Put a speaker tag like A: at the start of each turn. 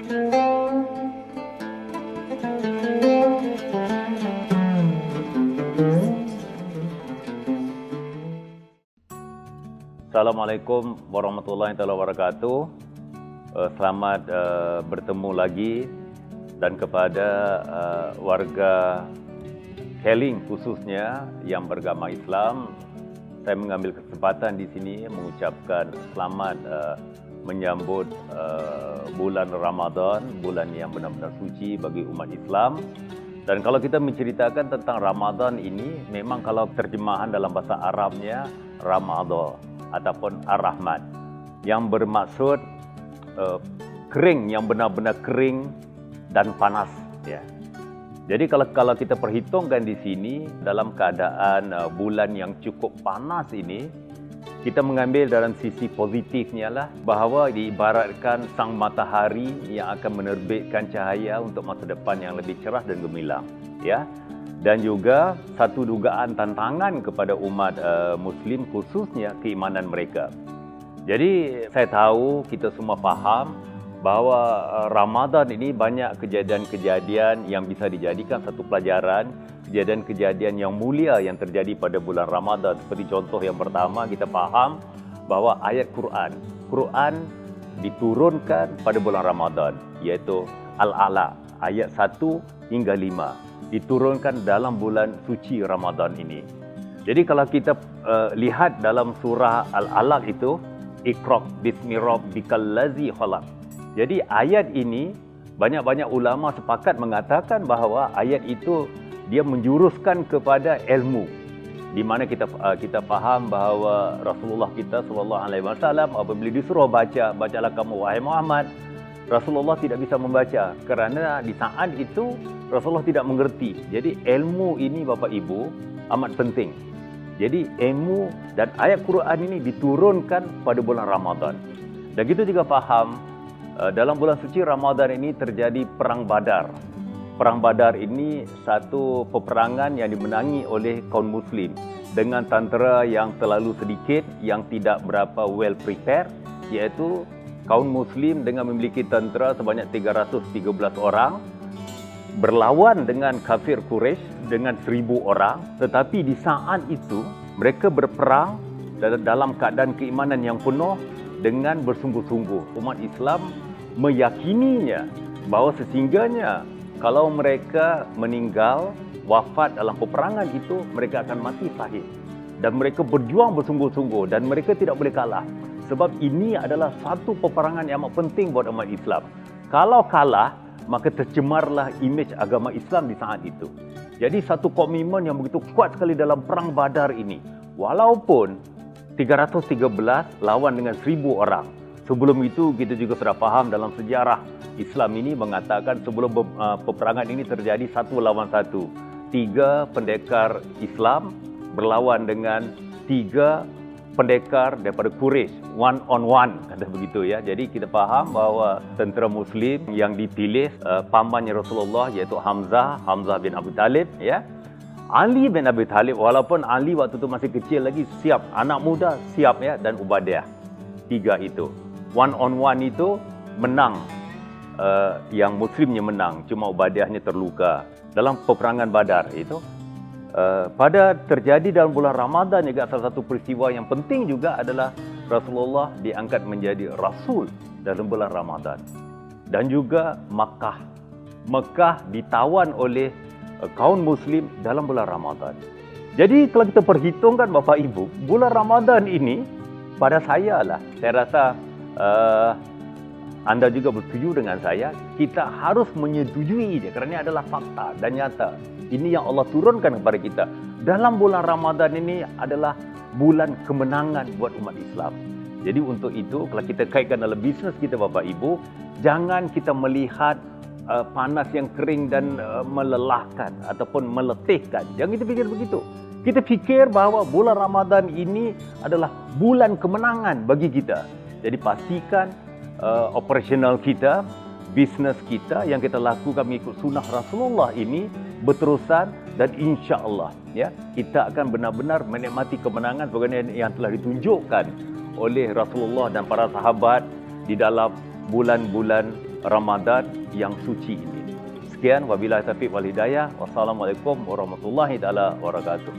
A: Assalamualaikum warahmatullahi wabarakatuh. Selamat bertemu lagi, dan kepada warga Keling khususnya yang beragama Islam, saya mengambil kesempatan di sini mengucapkan selamat menyambut bulan Ramadan, bulan yang benar-benar suci bagi umat Islam. Dan kalau kita menceritakan tentang Ramadan ini, memang kalau terjemahan dalam bahasa Arabnya Ramadan ataupun Ar-Rahman, yang bermaksud kering, yang benar-benar kering dan panas, ya. Jadi kalau kita perhitungkan di sini dalam keadaan bulan yang cukup panas ini, kita mengambil dalam sisi positifnya lah, bahawa diibaratkan sang matahari yang akan menerbitkan cahaya untuk masa depan yang lebih cerah dan gemilang, ya. Dan juga satu dugaan tantangan kepada umat Muslim, khususnya keimanan mereka. Jadi saya tahu, kita semua faham bahawa Ramadan ini banyak kejadian-kejadian yang bisa dijadikan satu pelajaran, kejadian-kejadian yang mulia yang terjadi pada bulan Ramadan. Seperti contoh yang pertama, kita faham bahawa ayat Quran diturunkan pada bulan Ramadan, iaitu Al-Alaq ayat 1 hingga 5. Diturunkan dalam bulan suci Ramadan ini. Jadi kalau kita lihat dalam surah Al-Alaq itu, Iqra bismi rabbikal ladzi khalaq. Jadi ayat ini banyak-banyak ulama sepakat mengatakan bahawa ayat itu dia menjuruskan kepada ilmu, di mana kita faham bahawa Rasulullah kita sallallahu alaihi wasallam apabila disuruh bacalah kamu wahai Muhammad, Rasulullah tidak bisa membaca kerana di saat itu Rasulullah tidak mengerti. Jadi ilmu ini Bapak Ibu amat penting. Jadi ilmu dan ayat Quran ini diturunkan pada bulan Ramadan. Dan kita juga faham dalam bulan suci Ramadan ini terjadi Perang Badar. Perang Badar ini satu peperangan yang dimenangi oleh kaum Muslim dengan tentera yang terlalu sedikit, yang tidak berapa well prepared, iaitu kaum Muslim dengan memiliki tentera sebanyak 313 orang berlawan dengan kafir Quraisy dengan 1000 orang. Tetapi di saat itu mereka berperang dalam keadaan keimanan yang penuh dengan bersungguh-sungguh. Umat Islam meyakininya bahawa sesinggahnya kalau mereka meninggal, wafat dalam peperangan itu, mereka akan mati syahid. Dan mereka berjuang bersungguh-sungguh dan mereka tidak boleh kalah. Sebab ini adalah satu peperangan yang amat penting buat umat Islam. Kalau kalah, maka tercemarlah imej agama Islam di saat itu. Jadi satu komitmen yang begitu kuat sekali dalam Perang Badar ini. Walaupun 313 lawan dengan 1000 orang. Sebelum itu kita juga sudah faham dalam sejarah Islam ini mengatakan sebelum peperangan ini terjadi 1 lawan 1. 3 pendekar Islam berlawan dengan 3 pendekar daripada Quraisy, one on one, kata begitu, ya. Jadi kita faham bahawa tentera Muslim yang dipilih pamannya Rasulullah, iaitu Hamzah bin Abi Talib, ya. Ali bin Abi Talib, walaupun Ali waktu itu masih kecil lagi, siap, anak muda siap, ya, dan Ubaidah. 3 itu one on one itu menang, yang Muslimnya menang, cuma Ubaidahnya terluka dalam peperangan Badar itu. Pada terjadi dalam bulan Ramadan juga salah satu peristiwa yang penting juga adalah Rasulullah diangkat menjadi Rasul dalam bulan Ramadan. Dan juga Mekah ditawan oleh kaum Muslim dalam bulan Ramadan. Jadi kalau kita perhitungkan Bapak Ibu, bulan Ramadan ini pada saya rasa anda juga bersetuju dengan saya, kita harus menyetujui dia kerana ini adalah fakta dan nyata. Ini yang Allah turunkan kepada kita. Dalam bulan Ramadan ini adalah bulan kemenangan buat umat Islam. Jadi untuk itu, kalau kita kaitkan dalam bisnes kita Bapak Ibu, jangan kita melihat panas yang kering dan melelahkan ataupun meletihkan. Jangan kita fikir begitu. Kita fikir bahawa bulan Ramadan ini adalah bulan kemenangan bagi kita. Jadi pastikan operasional kita, bisnes kita yang kita lakukan mengikut sunnah Rasulullah ini berterusan, dan insya-Allah ya kita akan benar-benar menikmati kemenangan sebagaimana yang telah ditunjukkan oleh Rasulullah dan para sahabat di dalam bulan-bulan Ramadan yang suci ini. Sekian, wabillahi taufiq wal hidayah. Wassalamualaikum warahmatullahi taala wabarakatuh.